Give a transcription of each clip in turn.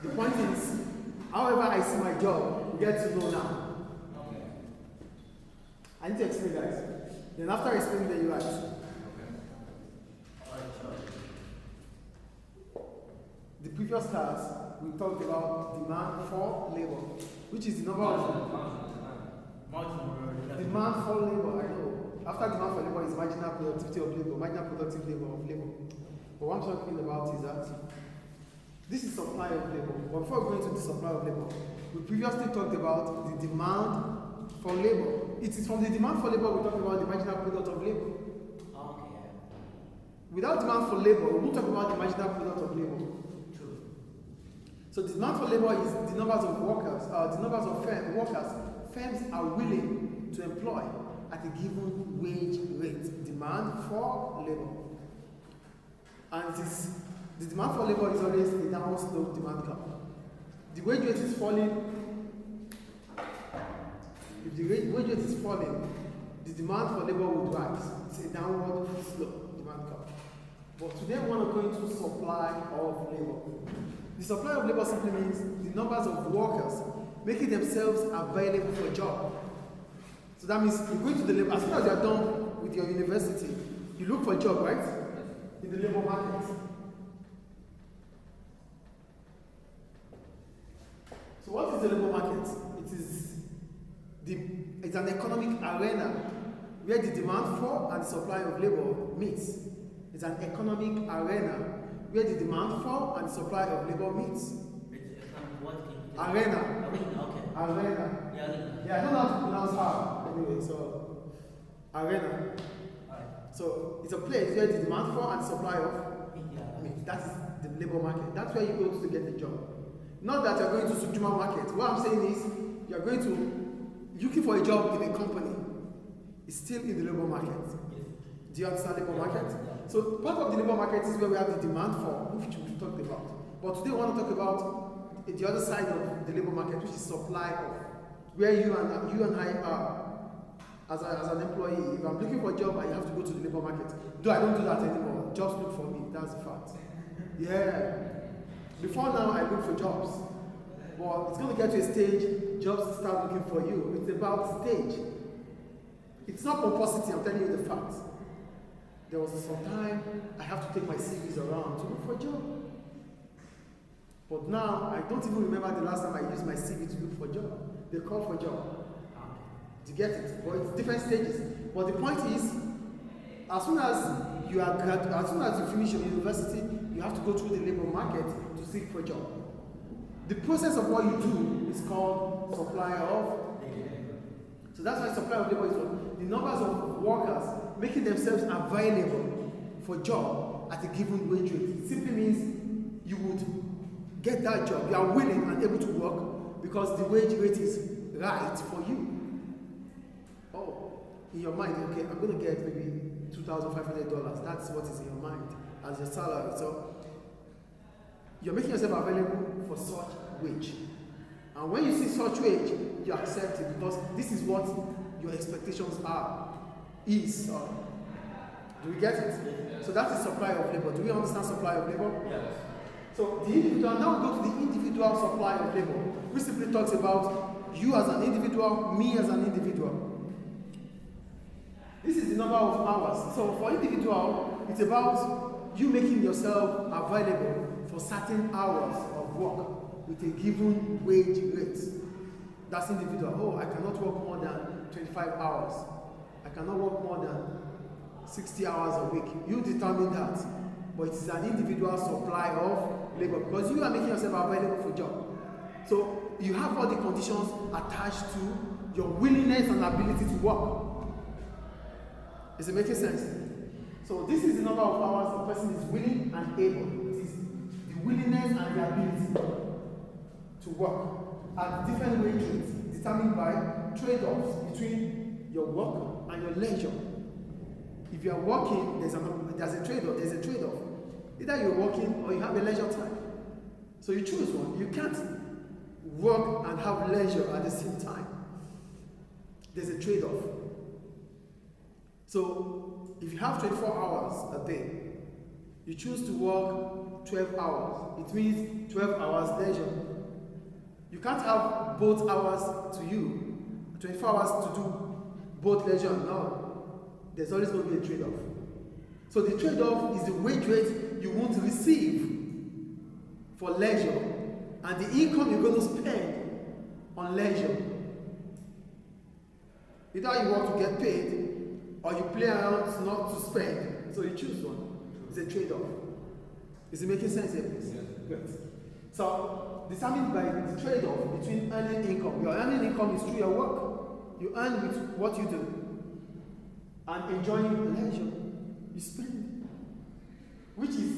The point is, however I see my job, you get to know now. I need to explain, guys. Then after I explain, then you write. The previous class, we talked about demand for labor, which is the number of demand for labor. I know. After demand for labor is marginal productivity of labor, marginal productive labor of labor. But what I'm talking about is that this is supply of labor. But before going to the supply of labor, we previously talked about the demand for labor. It is from the demand for labor we talk about the marginal product of labor. Okay. Without demand for labor, we won't talk about the marginal product of labor. True. So the demand for labor is the numbers of workers, the numbers of workers firms are willing to employ at a given wage rate. Demand for labor. And it is the demand for labor is always a downward slope demand curve. The wage rate is falling. If the wage rate is falling, the demand for labor would rise. It's a downward slope demand curve. But today we want to go into supply of labor. The supply of labor simply means the numbers of workers making themselves available for a job. So that means you go into the labor, as soon as you are done with your university, you look for a job, right? In the labor market. So what is the labor market? It's an economic arena where the demand for and the supply of labor meets. It's an economic arena where the demand for and the supply of labor meets. Arena. Okay. Arena. Yeah, I don't know how to pronounce how. Anyway, so arena. Alright. So it's a place where the demand for and supply of meets. That is the labor market. That's where you go to get the job. Not that you're going to Sujuma market. What I'm saying is you're going to looking for a job in a company. It's still in the labor market. Yes. Do you understand labor market? So part of the labor market is where we have the demand for, which we talked about. But today we want to talk about the other side of the labor market, which is supply of, where you and I are as an employee. If I'm looking for a job, I have to go to the labor market. Though I don't do that anymore. Jobs look for me. That's the fact. Yeah. Before now, I look for jobs. But it's going to get to a stage, jobs start looking for you. It's about stage. It's not pomposity, I'm telling you the fact. There was some time I have to take my CVs around to look for a job. But now, I don't even remember the last time I used my CV to look for a job. They call for a job. To get it. But it's different stages. But the point is, as soon as you finish your university, you have to go through the labor market to seek for a job. The process of what you do is called supply of labor. So that's why supply of labor is what? The numbers of workers making themselves available for a job at a given wage rate. It simply means you would get that job. You are willing and able to work because the wage rate is right for you. Oh, in your mind, okay, I'm going to get maybe $2,500. That's what is in your mind as your salary. So you're making yourself available for such wage. And when you see such wage, you accept it because this is what your expectations are. Do we get it? Yes. So that is supply of labor. Do we understand supply of labor? Yes. So the individual, now we go to the individual supply of labor, which simply talks about you as an individual, me as an individual. This is the number of hours. So for individual, it's about you making yourself available for certain hours of work with a given wage rate. That's individual. Oh, I cannot work more than 25 hours. I cannot work more than 60 hours a week. You determine that. But it is an individual supply of labor because you are making yourself available for job. So you have all the conditions attached to your willingness and ability to work. Is it making sense? So this is the number of hours a person is willing and able. It is the willingness and the ability to work at different wage rates determined by trade-offs between your work and your leisure. If you are working, there's a trade-off. Either you're working or you have a leisure time. So you choose one. You can't work and have leisure at the same time. There's a trade-off. So if you have 24 hours a day, you choose to work 12 hours. It means 12 hours leisure. You can't have both hours to you, 24 hours to do both leisure and now. There's always going to be a trade-off. So the trade-off is the wage rate you want to receive for leisure and the income you're going to spend on leisure. Either you want to get paid or you play around not to spend. So you choose one. It's a trade-off. Is it making sense here, please? Yes. Good. So, determined by the trade-off between earning income. Your earning income is through your work. You earn with what you do. And enjoying leisure. You spend. Which is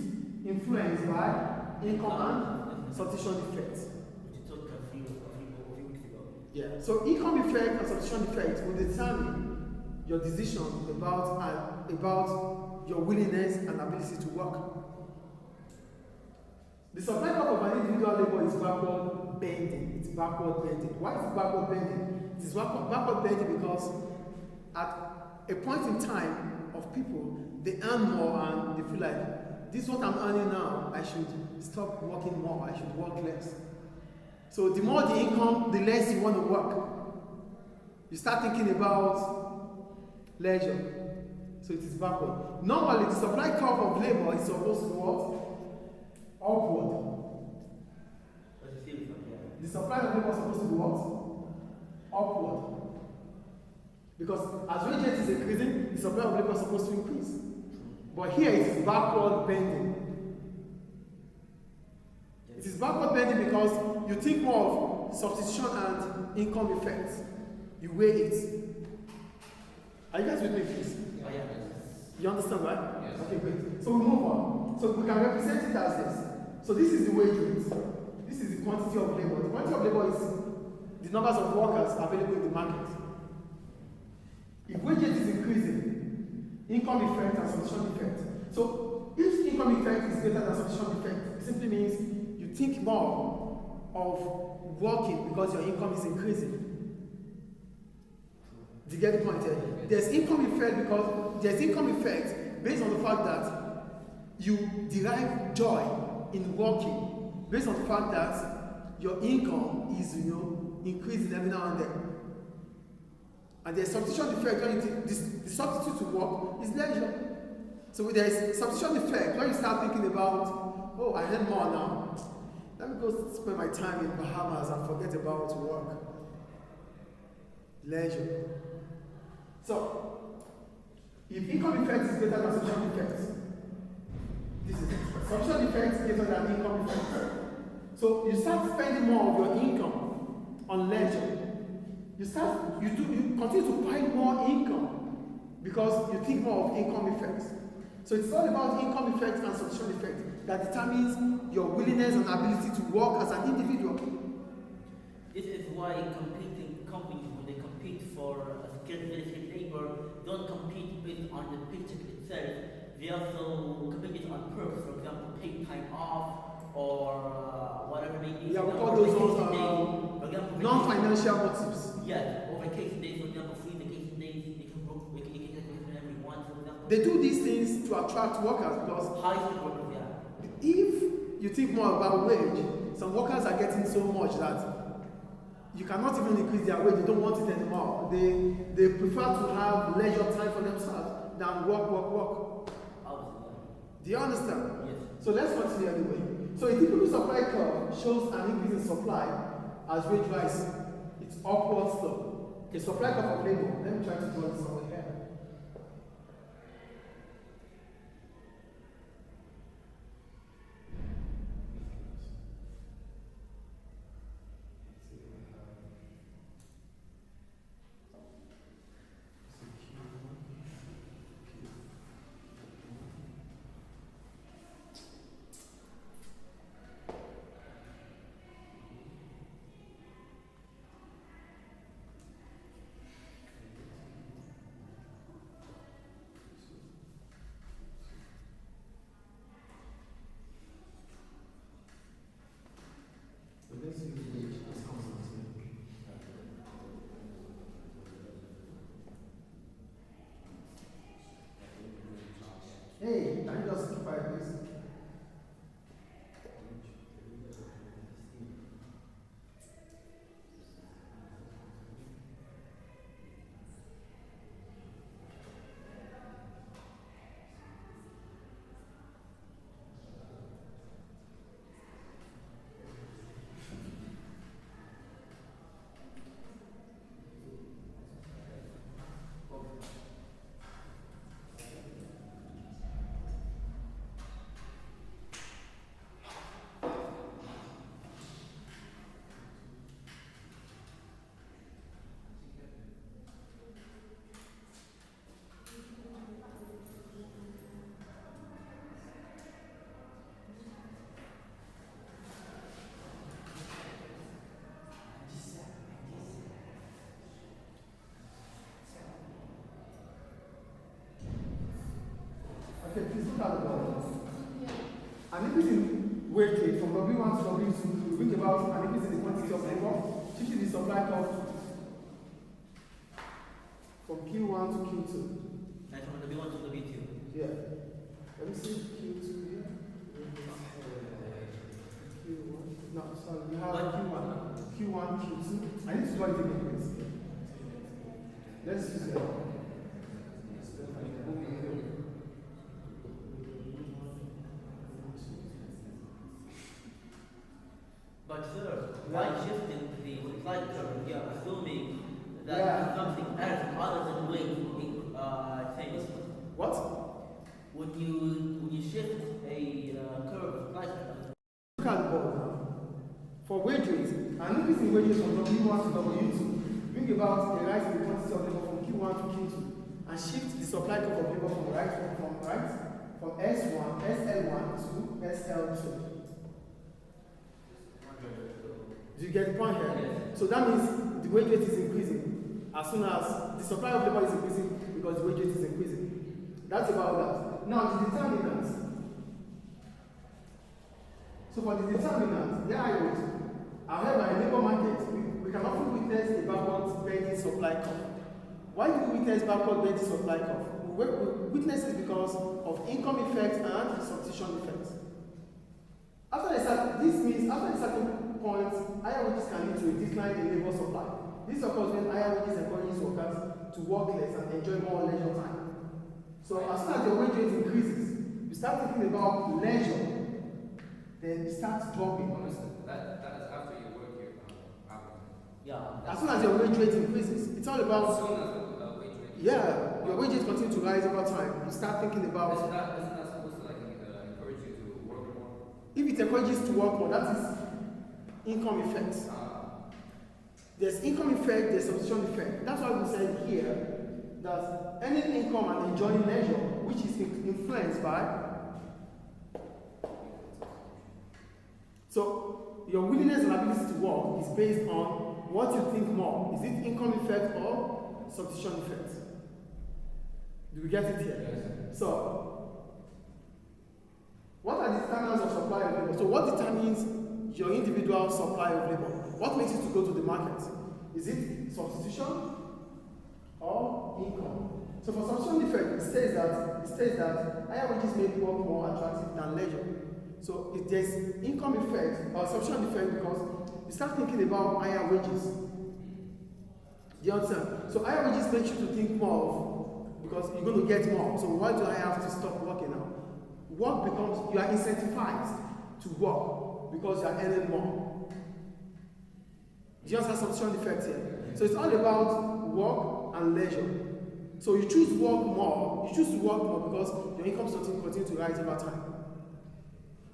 influenced by income and substitution effects. We talked a few weeks ago. Yeah. So income effect and substitution effect will determine your decision about your willingness and ability to work. The supply curve of an individual labor is backward bending. It's backward bending. Why is it backward bending? It is backward bending because at a point in time of people, they earn more and they feel like, this is what I'm earning now, I should stop working more, I should work less. So the more the income, the less you want to work. You start thinking about leisure. So it is backward. Normally, the supply curve of labor is supposed to go what? Upward. Let's see from here. The supply of labor is supposed to go what? Upward. Because as wage rate is increasing, the supply of labor is supposed to increase. But here it is backward bending. It is backward bending because you think more of substitution and income effects. You weigh it. Are you guys with me, please? Oh, yeah. You understand, right? Yes. Okay, great. So we move on. So we can represent it as this. So this is the wage rate. This is the quantity of labor. The quantity of labor is the numbers of workers available in the market. If wage rate is increasing, income effect and substitution effect. So if income effect is greater than substitution effect, it simply means you think more of working because your income is increasing. Do you get the point here? There's income effect because there's income effect based on the fact that you derive joy in working, based on the fact that your income is, increasing every now and then. And there's substitution effect when you think the substitute to work is leisure. So there's substitution effect when you start thinking about, oh, I earn more now. Let me go spend my time in Bahamas and forget about work. Leisure. So, if income effect is greater than substitution effect, this is it. Substitution effect is greater than income effect. So you start spending more of your income on leisure. You continue to pile more income because you think more of income effects. So it's all about income effect and substitution effect that determines your willingness and ability to work as an individual. This is why competing companies, when they compete for skilled labor, don't compete based on the paycheck itself. They also compete on purpose, for example, paid time off or whatever may be. Yeah, we call those non-financial motives. Yeah, or vacation days, for example, free vacation days, they can book vacation every once, for example. They do these things to attract workers because High skilled workers, yeah. if you think more about wage, some workers are getting so much that you cannot even increase their wage. They don't want it anymore. They prefer to have leisure time for themselves than work. Do you understand? Yes. So let's continue anyway. So a typical supply curve shows an increase in supply as wage rise. It's upward slope. The supply curve of labor. Let me try to draw this over here. Look at the board. An increase in wage rate from W1 to W2 will bring about an increase in the quantity of labor, shifting the supply curve from Q1 to Q2. And from W1 to W2. Yeah. Let me see Q2 here. Q1. No, sorry, we have Q1, Q2. I need to draw it again, please. Let's use it. But sir, by shifting the supply curve, we are assuming that something else other than weight changes. What? When you shift a curve like look at the board now. For wages, an increase in wages from W1 to W2 bring about a rise in the quantity of labor from Q1 to Q2 and shift the supply curve of labor from S1, SL1 to SL2. Do you get the point here? Yes. So that means the wage rate is increasing as soon as the supply of labor is increasing because the wage rate is increasing. That's about that. Now the determinants. So for the determinants, there I would. However, in labor market, we can often witness a backward bending supply curve. Why do we witness backward bending supply curve? We witness it because of income effects and substitution effects. This means after a certain point, higher wages can lead to a decline in labor supply. This occurs when higher wages encourages workers to work less and enjoy more leisure time. So as soon as your wage rate increases, you start thinking about leisure, then it starts dropping. That is after you work here. yeah. As soon as your wage rate increases, it's all about. As soon as the wage rate. Yeah, your wages continue to rise over time. You start thinking about. Isn't that supposed to encourage you to work more? If it encourages to work more, that is income effects. There's income effect, there's substitution effect. That's why we said here that any income and enjoying leisure, which is influenced by. So your willingness and ability to work is based on what you think more. Is it income effect or substitution effect? Do we get it here? Yes. So, what are the determinants of supply of labor? So what determines your individual supply of labor? What makes it to go to the market? Is it substitution or income? So for substitution effect, it states that higher wages make work more attractive than leisure. So if there's income effect or substitution effect because you start thinking about higher wages. Do you understand? So higher wages make you to think more of because you're going to get more. So why do I have to stop working now? Work becomes, you are incentivized to work because you are earning more. Do you understand substitution effect here? So it's all about work and leisure. So you choose work more, you choose to work more because your income continue to rise over time.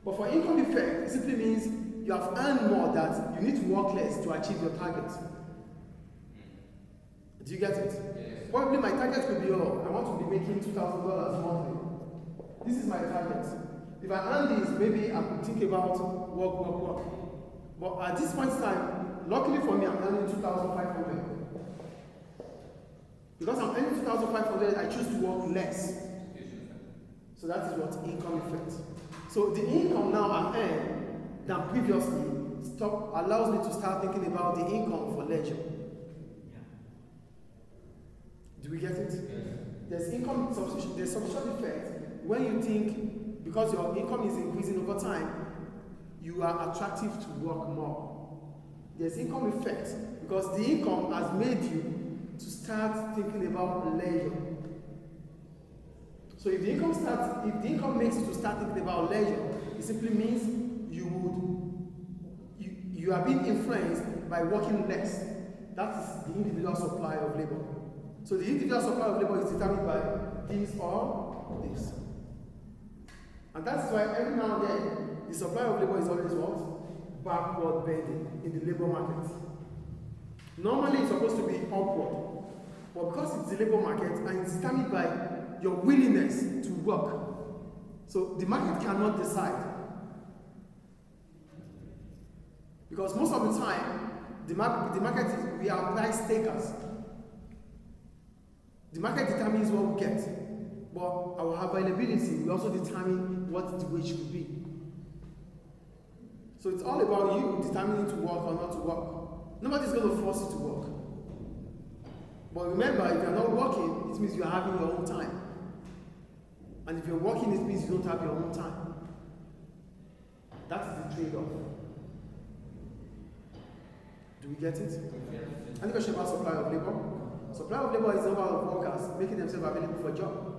But for income effect, it simply means you have earned more that you need to work less to achieve your target. Do you get it? Yes. Probably my target could be, I want to be making $2,000 monthly. This is my target. If I earn this, maybe I could think about work. But at this point in time, luckily for me, I'm earning 2,500. Because I'm earning 2,500, I choose to work less. So that is what income effect. So the income now I earn than previously allows me to start thinking about the income for leisure. Do we get it? Yes. There's income substitution, there's substitution effect when you think because your income is increasing over time, you are attractive to work more. There's income effect because the income has made you to start thinking about leisure. So if the income makes you to start thinking about leisure, it simply means you are being influenced by working less. That is the individual supply of labor. So the individual supply of labor is determined by this or this. And that's why every now and then, the supply of labor is always what? Backward bending in the labor market. Normally it's supposed to be upward. But because it's the labor market and it's determined by your willingness to work. So the market cannot decide. Because most of the time, the market is, we are price takers. The market determines what we get. But our availability will also determine what the wage will be. So it's all about you determining to work or not to work. Nobody's going to force you to work. But remember, if you're not working, it means you're having your own time. And if you're working, it means you don't have your own time. That's the trade-off. Do we get it? Any question about supply of labor? Supply of labor is the number of workers making themselves available for a job.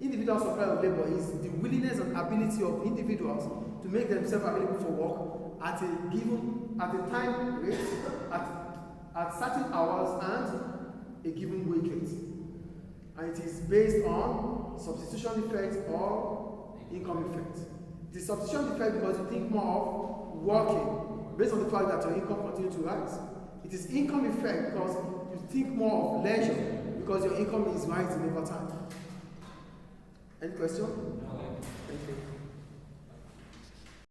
Individual supply of labor is the willingness and ability of individuals to make themselves available for work at a time rate, at certain hours and a given wage rate. And it is based on substitution effect or income effect. The substitution effect because you think more of working based on the fact that your income continues to rise. It is income effect because you think more of leisure because your income is rising over time. Any question? No. Thank you.